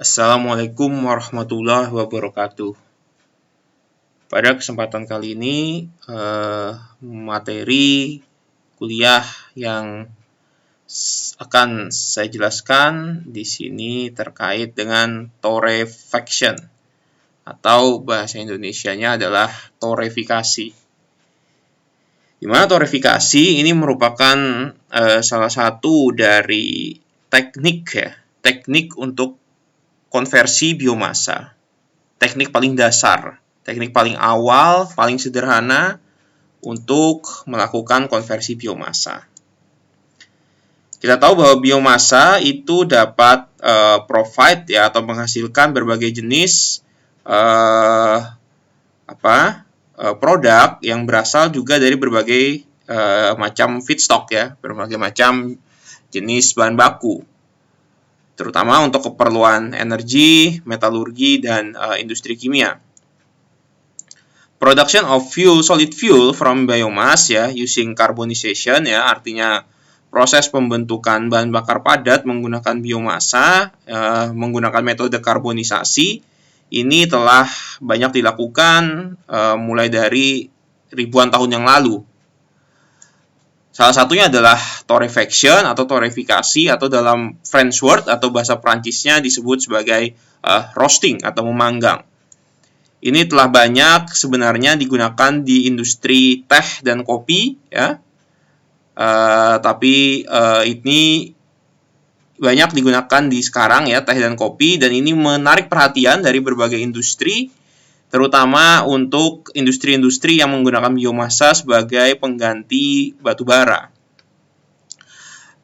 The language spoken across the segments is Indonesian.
Assalamualaikum warahmatullahi wabarakatuh. Pada kesempatan kali ini, materi kuliah yang akan saya jelaskan di sini terkait dengan torrefaction atau bahasa Indonesianya adalah torrefikasi. Di mana torrefikasi ini merupakan salah satu dari teknik untuk konversi biomasa. Teknik paling dasar, teknik paling awal, paling sederhana untuk melakukan konversi biomasa. Kita tahu bahwa biomasa itu dapat provide ya atau menghasilkan berbagai jenis produk yang berasal juga dari berbagai macam feedstock ya, berbagai macam jenis bahan baku, terutama untuk keperluan energi, metalurgi, dan industri kimia. Production of solid fuel from biomass ya, using carbonization ya, artinya proses pembentukan bahan bakar padat menggunakan biomasa, menggunakan metode karbonisasi, ini telah banyak dilakukan mulai dari ribuan tahun yang lalu. Salah satunya adalah torrefaction atau torrefikasi, atau dalam French word atau bahasa Prancisnya disebut sebagai roasting atau memanggang. Ini telah banyak sebenarnya digunakan di industri teh dan kopi ya. Tapi ini banyak digunakan di sekarang ya, teh dan kopi, dan ini menarik perhatian dari berbagai industri, terutama untuk industri-industri yang menggunakan biomasa sebagai pengganti batu bara.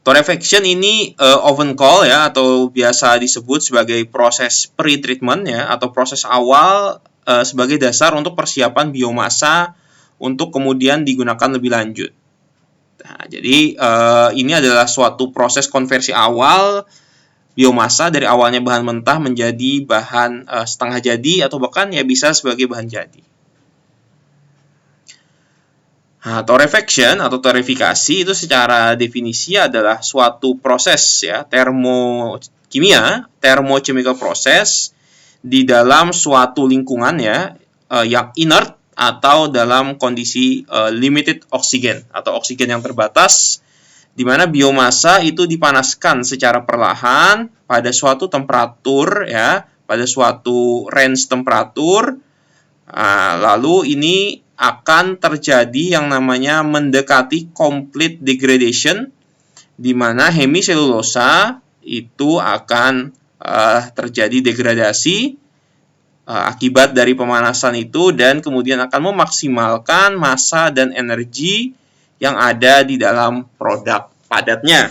Torrefaction ini often call ya, atau biasa disebut sebagai proses pre-treatment ya, atau proses awal sebagai dasar untuk persiapan biomasa untuk kemudian digunakan lebih lanjut. Nah, jadi ini adalah suatu proses konversi awal biomasa dari awalnya bahan mentah menjadi bahan setengah jadi atau bahkan ya bisa sebagai bahan jadi. Nah, torrefaction atau torrefikasi itu secara definisi adalah suatu proses ya, thermochemical process di dalam suatu lingkungan ya, yang inert atau dalam kondisi limited oxygen atau oksigen yang terbatas, di mana biomasa itu dipanaskan secara perlahan pada suatu temperatur ya, pada suatu range temperatur. Lalu ini akan terjadi yang namanya mendekati complete degradation, di mana hemiselulosa itu akan terjadi degradasi akibat dari pemanasan itu, dan kemudian akan memaksimalkan massa dan energi yang ada di dalam produk padatnya.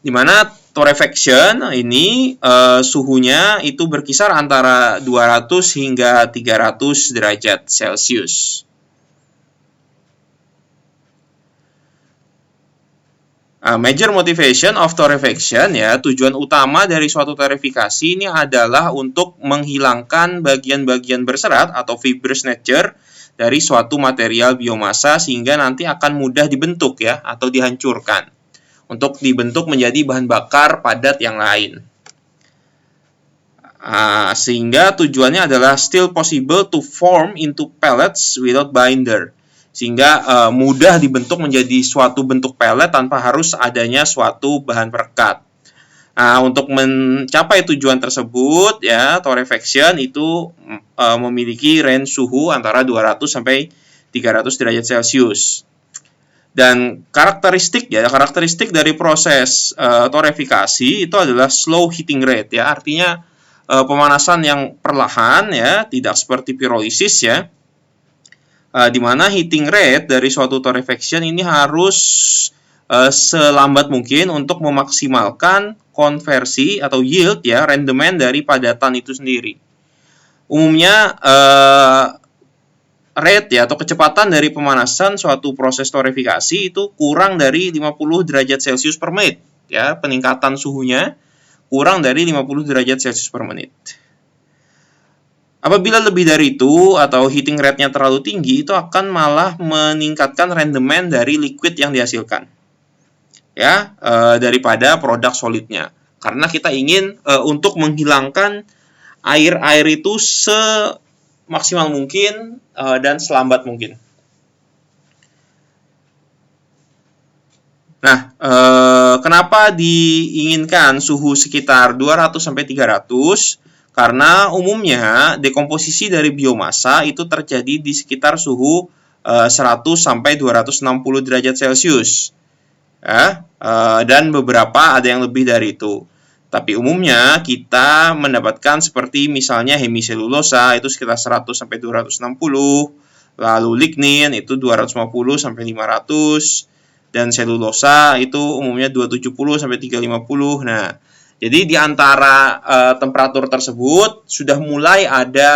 Di mana torrefaction ini suhunya itu berkisar antara 200 hingga 300 derajat Celcius. Major motivation of torrefaction ya, tujuan utama dari suatu torrefikasi ini adalah untuk menghilangkan bagian-bagian berserat atau fibrous nature dari suatu material biomasa, sehingga nanti akan mudah dibentuk ya atau dihancurkan untuk dibentuk menjadi bahan bakar padat yang lain. Sehingga tujuannya adalah still possible to form into pellets without binder, sehingga mudah dibentuk menjadi suatu bentuk pellet tanpa harus adanya suatu bahan perekat. Untuk mencapai tujuan tersebut ya, torrefaction itu memiliki range suhu antara 200 sampai 300 derajat Celcius. Dan karakteristik dari proses torrefikasi itu adalah slow heating rate ya, artinya pemanasan yang perlahan ya, tidak seperti pirolisis ya. Di mana heating rate dari suatu torrefaction ini harus selambat mungkin untuk memaksimalkan konversi atau yield ya, rendemen dari padatan itu sendiri. Umumnya rate ya, atau kecepatan dari pemanasan suatu proses torrefikasi itu kurang dari 50 derajat Celcius per menit ya, peningkatan suhunya kurang dari 50 derajat Celcius per menit. Apabila lebih dari itu atau heating rate-nya terlalu tinggi, itu akan malah meningkatkan rendemen dari liquid yang dihasilkan ya, daripada produk solidnya. Karena kita ingin untuk menghilangkan air itu semaksimal mungkin dan selambat mungkin. Nah, kenapa diinginkan suhu sekitar 200 sampai 300? Karena umumnya dekomposisi dari biomasa itu terjadi di sekitar suhu 100 sampai 260 derajat Celcius. Dan beberapa ada yang lebih dari itu. Tapi umumnya kita mendapatkan seperti misalnya hemiselulosa itu sekitar 100 sampai 260, lalu lignin itu 250 sampai 500, dan selulosa itu umumnya 270 sampai 350. Nah, jadi di antara temperatur tersebut sudah mulai ada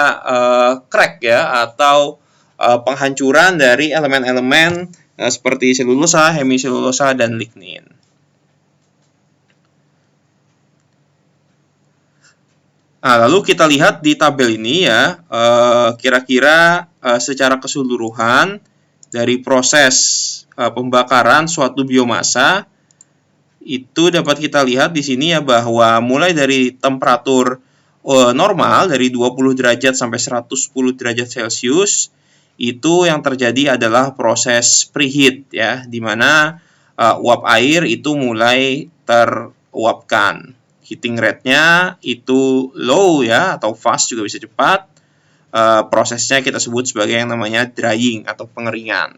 crack ya, atau penghancuran dari elemen-elemen seperti selulosa, hemiselulosa, dan lignin. Nah, lalu kita lihat di tabel ini ya, kira-kira secara keseluruhan dari proses pembakaran suatu biomasa itu dapat kita lihat di sini ya, bahwa mulai dari temperatur normal dari 20 derajat sampai 110 derajat Celcius itu yang terjadi adalah proses preheat ya, di mana uap air itu mulai teruapkan. Heating rate-nya itu low ya, atau fast juga bisa cepat. Prosesnya kita sebut sebagai yang namanya drying atau pengeringan.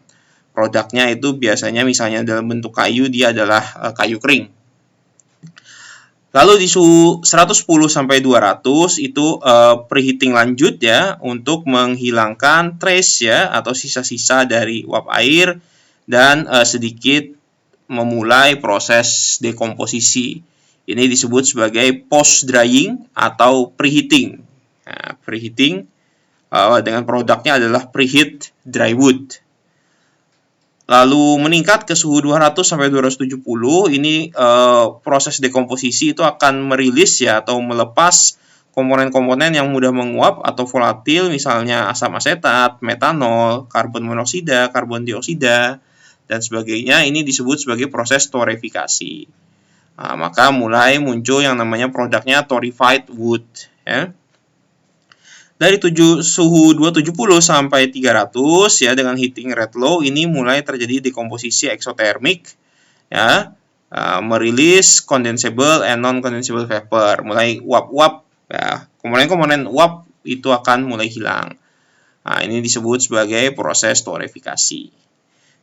Produknya itu biasanya misalnya dalam bentuk kayu, dia adalah kayu kering. Lalu di suhu 110 sampai 200 itu preheating lanjut ya, untuk menghilangkan trace ya, atau sisa-sisa dari uap air, dan sedikit memulai proses dekomposisi. Ini disebut sebagai post drying atau preheating. Nah, preheating dengan produknya adalah preheat dry wood. Lalu meningkat ke suhu 200 sampai 270, ini proses dekomposisi itu akan merilis ya, atau melepas komponen-komponen yang mudah menguap atau volatil, misalnya asam asetat, metanol, karbon monoksida, karbon dioksida, dan sebagainya. Ini disebut sebagai proses torrefication. Nah, maka mulai muncul yang namanya produknya torrefied wood ya. Dari suhu 270 sampai 300 ya, dengan heating rate low, ini mulai terjadi dekomposisi eksotermik ya, merilis condensable and non-condensable vapor, mulai uap-uap ya, komponen-komponen uap itu akan mulai hilang. Nah, ini disebut sebagai proses torrefication.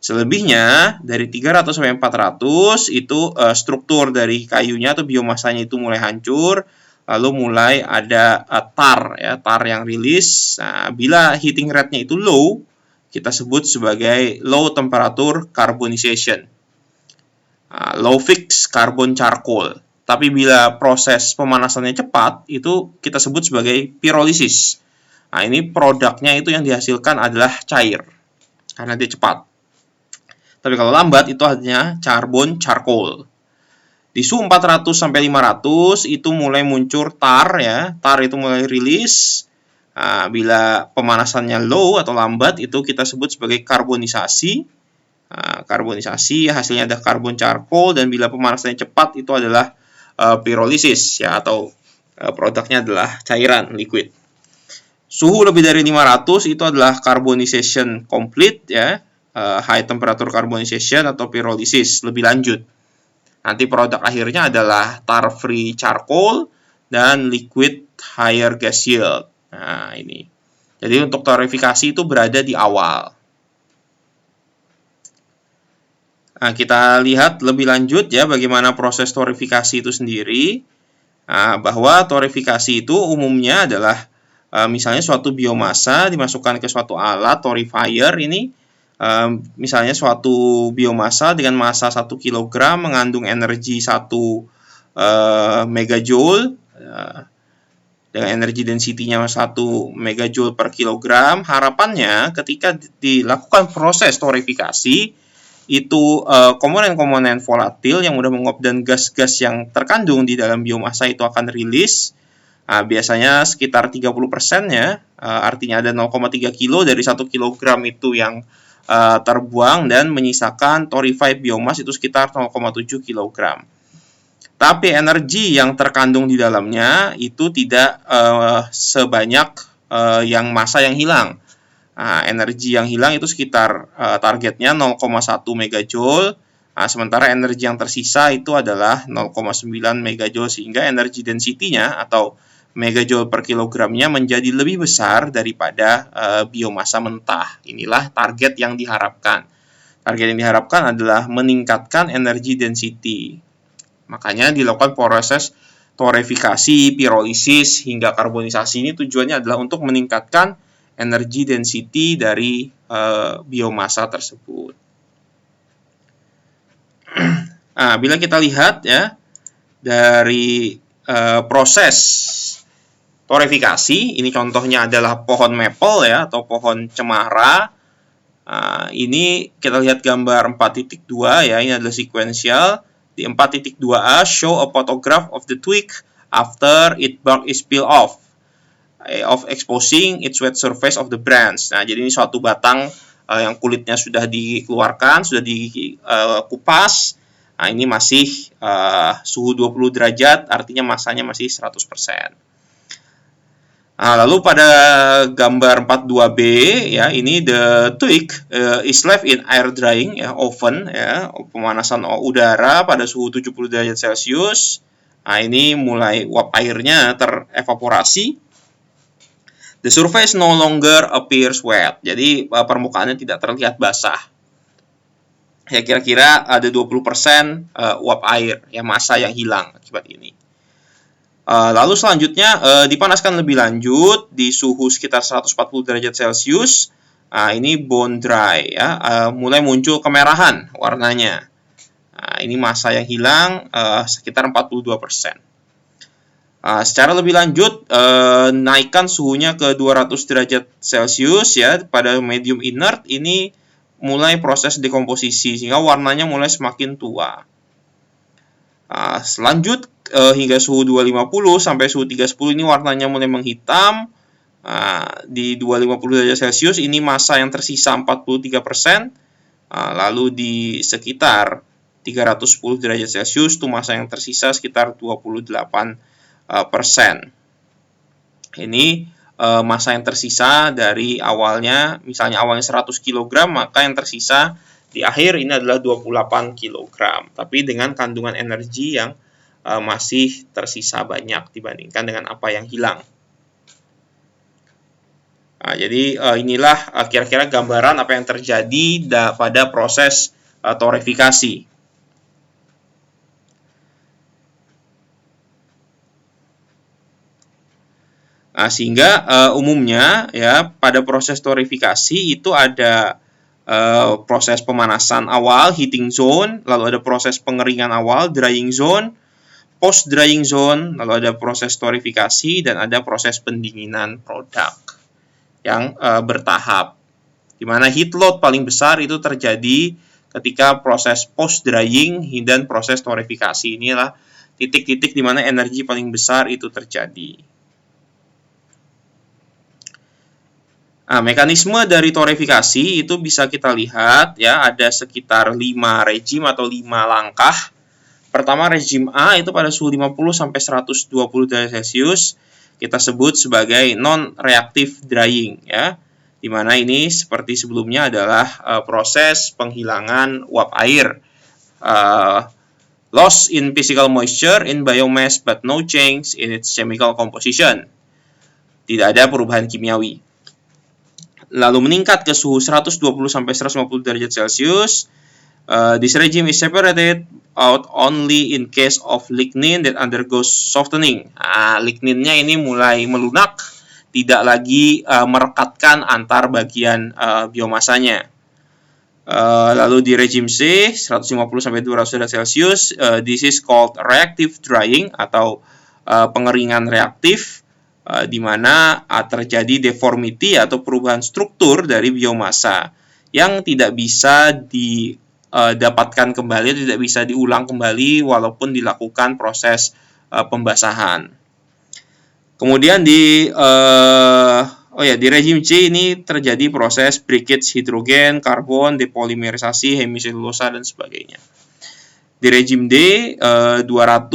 Selebihnya dari 300 sampai 400 itu struktur dari kayunya atau biomasanya itu mulai hancur. Lalu mulai ada tar ya, tar yang rilis. Nah, bila heating rate-nya itu low, kita sebut sebagai low temperature carbonization, low fixed carbon charcoal. Tapi bila proses pemanasannya cepat, itu kita sebut sebagai pyrolysis. Nah, ini produknya itu yang dihasilkan adalah cair karena dia cepat. Tapi kalau lambat itu hanya carbon charcoal. Di suhu 400 sampai 500 itu mulai muncul tar ya. Tar itu mulai rilis. Nah, bila pemanasannya low atau lambat itu kita sebut sebagai karbonisasi. Nah, karbonisasi hasilnya ada karbon charcoal, dan bila pemanasannya cepat itu adalah pyrolysis ya, atau produknya adalah cairan liquid. Suhu lebih dari 500 itu adalah carbonization complete ya. High temperature carbonization atau pyrolysis lebih lanjut. Nanti produk akhirnya adalah tar-free charcoal dan liquid higher gas yield. Nah, ini. Jadi untuk torrefication itu berada di awal. Nah, kita lihat lebih lanjut ya bagaimana proses torrefication itu sendiri. Nah, bahwa torrefication itu umumnya adalah misalnya suatu biomasa dimasukkan ke suatu alat torrefier ini. Misalnya suatu biomasa dengan massa 1 kg mengandung energi 1 megajoule dengan energi density-nya 1 megajoule per kilogram. Harapannya ketika dilakukan proses torrefication itu komponen-komponen volatil yang mudah menguap dan gas-gas yang terkandung di dalam biomasa itu akan rilis. Biasanya sekitar 30% ya, artinya ada 0,3 kilo dari 1 kilogram itu yang terbuang, dan menyisakan torrefied biomass itu sekitar 0,7 kg. Tapi energi yang terkandung di dalamnya itu tidak sebanyak yang massa yang hilang. Nah, energi yang hilang itu sekitar targetnya 0,1 megajoule. Nah, sementara energi yang tersisa itu adalah 0,9 megajoule, sehingga energi density-nya atau megajoule per kilogramnya menjadi lebih besar daripada biomasa mentah. Inilah target yang diharapkan. Target yang diharapkan adalah meningkatkan energi density. Makanya dilakukan proses torefikasi, pirolisis, hingga karbonisasi. Ini tujuannya adalah untuk meningkatkan energi density dari biomasa tersebut. Nah, bila kita lihat ya dari proses torefikasi, ini contohnya adalah pohon maple ya atau pohon cemara. Ini kita lihat gambar 4.2 ya, ini adalah sequential. Di 4.2a show a photograph of the twig after its bark is peeled off of exposing its wet surface of the branch. Nah, jadi ini suatu batang yang kulitnya sudah dikeluarkan, sudah dikupas. Nah, ini masih suhu 20 derajat, artinya masanya masih 100%. Nah, lalu pada gambar 42B ya, ini the twig is left in air drying ya, oven ya, pemanasan udara pada suhu 70 derajat Celcius. Nah, ini mulai uap airnya terevaporasi. The surface no longer appears wet. Jadi permukaannya tidak terlihat basah. Ya, kira-kira ada 20% uap air ya, massa yang hilang akibat ini. Lalu selanjutnya dipanaskan lebih lanjut di suhu sekitar 140 derajat Celcius. Ini bone dry ya, mulai muncul kemerahan warnanya. Ini massa yang hilang sekitar 42%. Secara lebih lanjut, naikkan suhunya ke 200 derajat Celcius ya pada medium inert. Ini mulai proses dekomposisi sehingga warnanya mulai semakin tua. Selanjut hingga suhu 250 sampai suhu 310 ini warnanya mulai menghitam. Di 250 derajat Celcius ini massa yang tersisa 43%. Lalu di sekitar 310 derajat Celcius itu massa yang tersisa sekitar 28%. Ini massa yang tersisa dari awalnya, misalnya awalnya 100 kg, maka yang tersisa di akhir ini adalah 28 kg, tapi dengan kandungan energi yang masih tersisa banyak dibandingkan dengan apa yang hilang. Jadi inilah kira-kira gambaran apa yang terjadi pada proses torefikasi. Sehingga umumnya ya pada proses torefikasi itu ada proses pemanasan awal, heating zone, lalu ada proses pengeringan awal, drying zone, post drying zone, lalu ada proses torefikasi, dan ada proses pendinginan produk yang bertahap. Di mana heat load paling besar itu terjadi ketika proses post drying dan proses torefikasi. Inilah titik-titik di mana energi paling besar itu terjadi. Mekanisme dari torefikasi itu bisa kita lihat ya, ada sekitar 5 rejim atau 5 langkah. Pertama, rejim A itu pada suhu 50 sampai 120 derajat Celcius kita sebut sebagai non-reactive drying ya. Di mana ini seperti sebelumnya adalah proses penghilangan uap air. Loss in physical moisture in biomass but no change in its chemical composition. Tidak ada perubahan kimiawi. Lalu meningkat ke suhu 120 sampai 150 derajat Celcius. This regime is separated out only in case of lignin that undergoes softening. Ligninnya ini mulai melunak, tidak lagi merekatkan antar bagian biomasanya. Lalu di regime C 150 sampai 200 derajat Celcius, this is called reactive drying atau pengeringan reaktif. Di mana terjadi deformity atau perubahan struktur dari biomasa yang tidak bisa didapatkan kembali, tidak bisa diulang kembali walaupun dilakukan proses pembasahan. Kemudian di regime C ini terjadi proses breakage hidrogen, karbon, depolimerisasi, hemiselulosa dan sebagainya. Di rejim D 200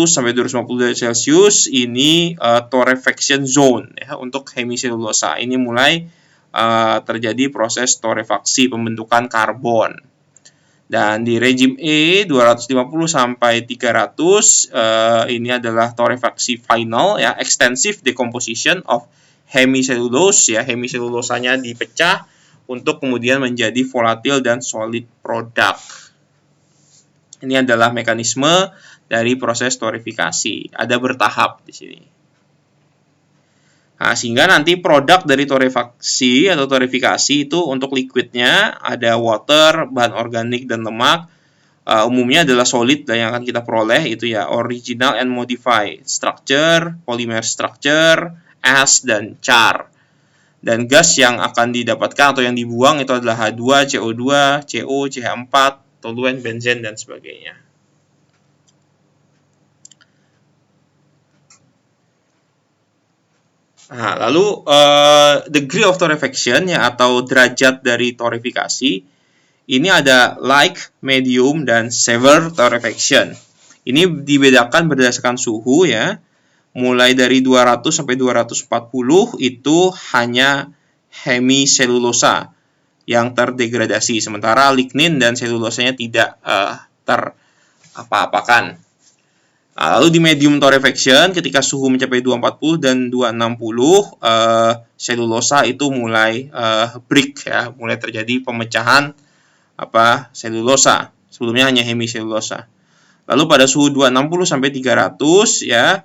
sampai 250 derajat Celcius ini torrefaction zone ya untuk hemiselulosa. Ini mulai terjadi proses torrefaksi pembentukan karbon. Dan di rejim E 250 sampai 300 ini adalah torrefaksi final ya, extensive decomposition of hemicellulose ya, hemiselulosanya dipecah untuk kemudian menjadi volatil dan solid product. Ini adalah mekanisme dari proses torrefikasi. Ada bertahap di sini. Nah, sehingga nanti produk dari torrefaksi atau torrefikasi itu untuk liquidnya ada water, bahan organik dan lemak. Umumnya adalah solid yang akan kita peroleh itu ya original and modified structure, polymer structure, ash dan char. Dan gas yang akan didapatkan atau yang dibuang itu adalah H2, CO2, CO, CH4, toluen, benzen, dan sebagainya. Nah, lalu degree of torrefaction ya atau derajat dari torrefikasi ini ada light, medium, dan severe torrefaction. Ini dibedakan berdasarkan suhu ya. Mulai dari 200 sampai 240 itu hanya hemiselulosa yang terdegradasi, sementara lignin dan selulosanya tidak terapa-apakan. Lalu di medium torrefaction ketika suhu mencapai 240 dan 260 selulosa itu mulai break ya, mulai terjadi pemecahan selulosa. Sebelumnya hanya hemiselulosa. Lalu pada suhu 260 sampai 300 ya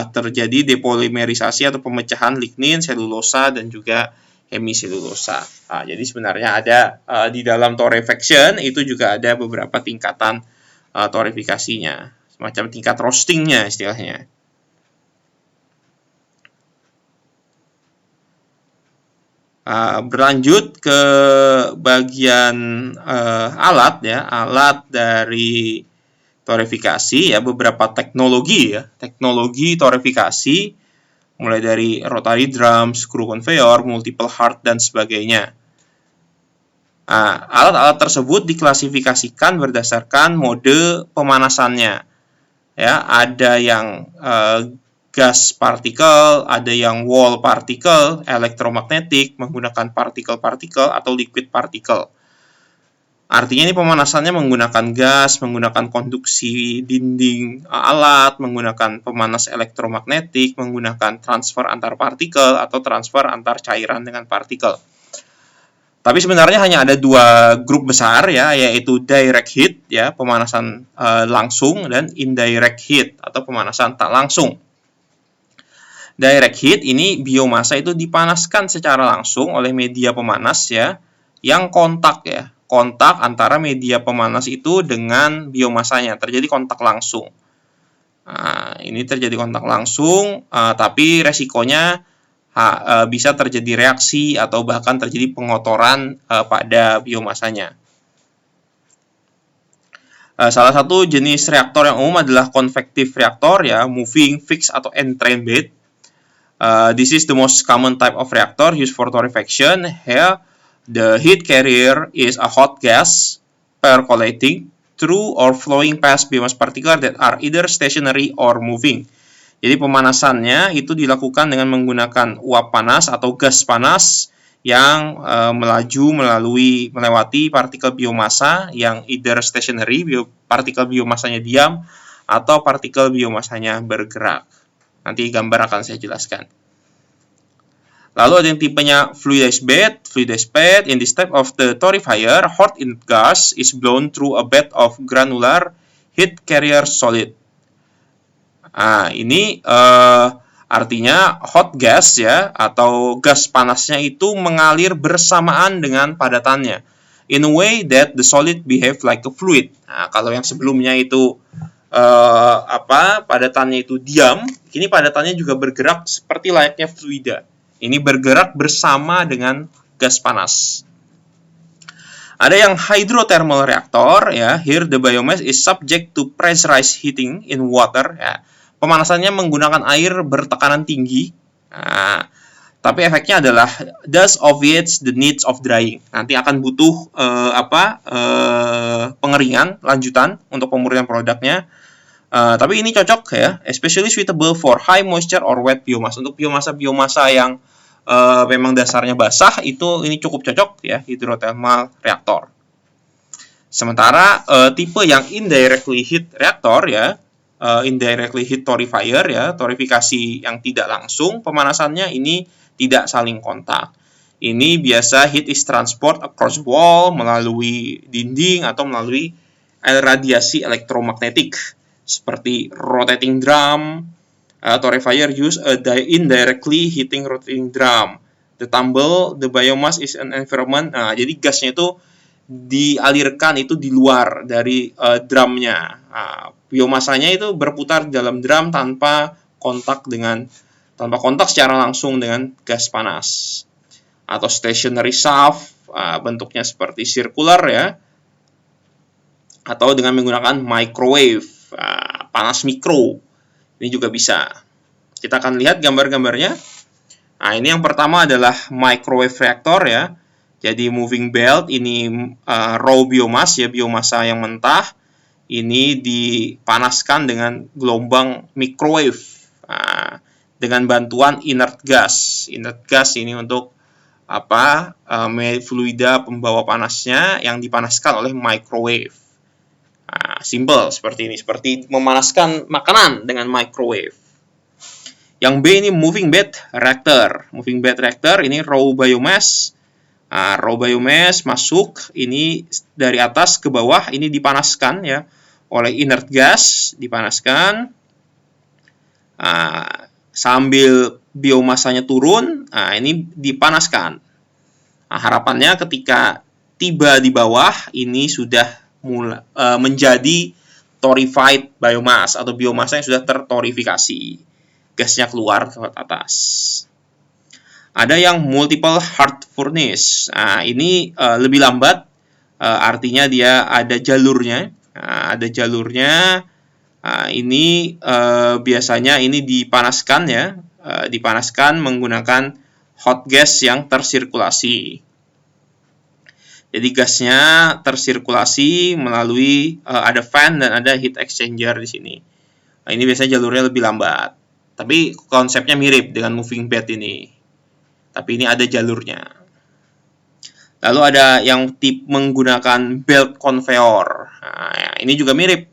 terjadi depolimerisasi atau pemecahan lignin, selulosa dan juga hemiselulosa. Nah, jadi sebenarnya ada di dalam torrefaction itu juga ada beberapa tingkatan torrefikasinya, semacam tingkat roastingnya istilahnya. Berlanjut ke bagian alat ya, alat dari torrefikasi ya, beberapa teknologi ya, teknologi torrefikasi mulai dari rotary drum, screw conveyor, multiple heart, dan sebagainya. Alat-alat tersebut diklasifikasikan berdasarkan mode pemanasannya. Ya, ada yang gas particle, ada yang wall particle, elektromagnetik menggunakan partikel-partikel atau liquid particle. Artinya ini pemanasannya menggunakan gas, menggunakan konduksi dinding alat, menggunakan pemanas elektromagnetik, menggunakan transfer antar partikel atau transfer antar cairan dengan partikel. Tapi sebenarnya hanya ada dua grup besar ya, yaitu direct heat ya, pemanasan langsung, dan indirect heat atau pemanasan tak langsung. Direct heat ini biomasa itu dipanaskan secara langsung oleh media pemanas ya, yang kontak ya. Kontak antara media pemanas itu dengan biomasanya, terjadi kontak langsung. Nah, ini terjadi kontak langsung, tapi resikonya bisa terjadi reaksi atau bahkan terjadi pengotoran pada biomasanya. Salah satu jenis reaktor yang umum adalah convective reactor ya, moving, fixed atau entrained bed. This is the most common type of reactor used for torrefaction. Here, the heat carrier is a hot gas percolating through or flowing past biomass particles that are either stationary or moving. Jadi pemanasannya itu dilakukan dengan menggunakan uap panas atau gas panas yang melewati partikel biomasa yang either stationary, partikel biomasanya diam, atau partikel biomasanya bergerak. Nanti gambar akan saya jelaskan. Lalu ada yang tipenya fluidized bed. Fluidized bed, in this type of the torrefier, hot gas is blown through a bed of granular heat carrier solid. Ini artinya hot gas ya, atau gas panasnya itu mengalir bersamaan dengan padatannya. In a way that the solid behave like a fluid. Kalau yang sebelumnya itu padatannya itu diam, kini padatannya juga bergerak seperti layaknya fluida. Ini bergerak bersama dengan gas panas. Ada yang hydrothermal reactor ya. Here the biomass is subject to pressurized heating in water ya. Pemanasannya menggunakan air bertekanan tinggi. Tapi efeknya adalah thus obviates the needs of drying. Nanti akan butuh pengeringan lanjutan untuk pemurnian produknya. Tapi ini cocok ya, especially suitable for high moisture or wet biomass. Untuk biomasa yang memang dasarnya basah, itu ini cukup cocok ya, hydrothermal reactor. Sementara tipe yang indirectly heat reactor ya, indirectly heat torrefier ya, torifikasi yang tidak langsung pemanasannya ini tidak saling kontak. Ini biasa heat is transport across wall melalui dinding atau melalui radiasi elektromagnetik seperti rotating drum. Torrefier use a indirectly heating rotating drum. The tumble, the biomass is an environment. Nah, jadi gasnya itu dialirkan itu di luar dari drumnya. Biomasanya itu berputar dalam drum tanpa kontak secara langsung dengan gas panas. Atau stationary shaft, bentuknya seperti circular ya, atau dengan menggunakan microwave, panas mikro. Ini juga bisa. Kita akan lihat gambar-gambarnya. Nah, ini yang pertama adalah microwave reactor ya. Jadi moving belt ini raw biomass ya, biomasa yang mentah. Ini dipanaskan dengan gelombang microwave dengan bantuan inert gas. Inert gas ini untuk fluida pembawa panasnya yang dipanaskan oleh microwave. Simple seperti ini, seperti memanaskan makanan dengan microwave. Yang B ini moving bed reactor. Moving bed reactor ini raw biomass. Raw biomass masuk ini dari atas ke bawah, ini dipanaskan ya oleh inert gas, dipanaskan sambil biomasanya turun. Ini dipanaskan. Harapannya ketika tiba di bawah ini sudah menjadi torrefied biomass atau biomasa yang sudah tertorifikasi, gasnya keluar ke atas. Ada yang multiple hearth furnace. Ini lebih lambat, artinya dia ada jalurnya. Ini biasanya ini dipanaskan ya, dipanaskan menggunakan hot gas yang tersirkulasi. Jadi gasnya tersirkulasi melalui ada fan dan ada heat exchanger di sini. Ini biasanya jalurnya lebih lambat. Tapi konsepnya mirip dengan moving bed ini. Tapi ini ada jalurnya. Lalu ada yang tip menggunakan belt conveyor. Ini juga mirip.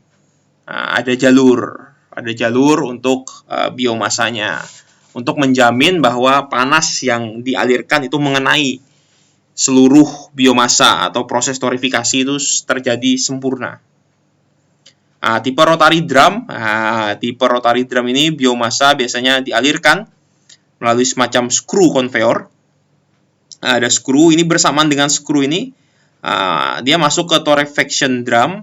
Ada jalur untuk biomasanya. Untuk menjamin bahwa panas yang dialirkan itu mengenai seluruh biomasa atau proses torifikasi itu terjadi sempurna. Tipe rotary drum. Tipe rotary drum ini biomasa biasanya dialirkan melalui semacam screw conveyor. Ada screw ini bersamaan dengan screw ini. Dia masuk ke torrefaction drum,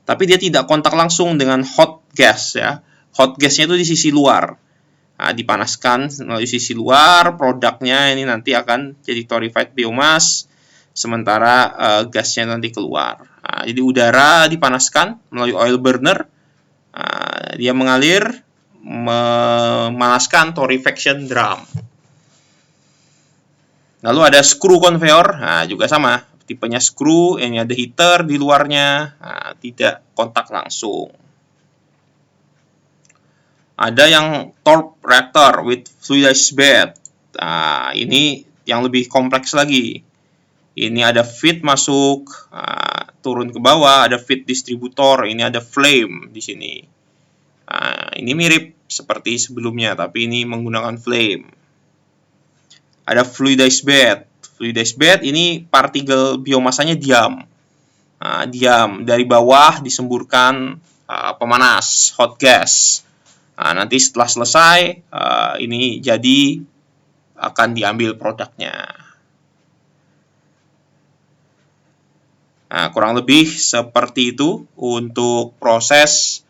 tapi dia tidak kontak langsung dengan hot gas ya. Hot gasnya itu di sisi luar. Dipanaskan melalui sisi luar, produknya ini nanti akan jadi torrefied biomass, sementara gasnya nanti keluar. Jadi udara dipanaskan melalui oil burner, dia mengalir memanaskan torrefaction drum. Lalu ada screw conveyor, juga sama, tipenya screw, ini ada heater di luarnya, tidak kontak langsung. Ada yang torp reactor with fluidized bed. Ini yang lebih kompleks lagi. Ini ada feed masuk, turun ke bawah, ada feed distributor, ini ada flame di sini. Ini mirip seperti sebelumnya, tapi ini menggunakan flame. Ada fluidized bed. Fluidized bed ini partikel biomasanya diam. Diam dari bawah disemburkan pemanas, hot gas. Nanti setelah selesai, ini jadi akan diambil produknya. Kurang lebih seperti itu untuk proses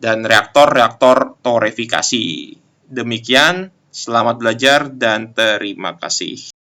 dan reaktor-reaktor torrefikasi. Demikian, selamat belajar dan terima kasih.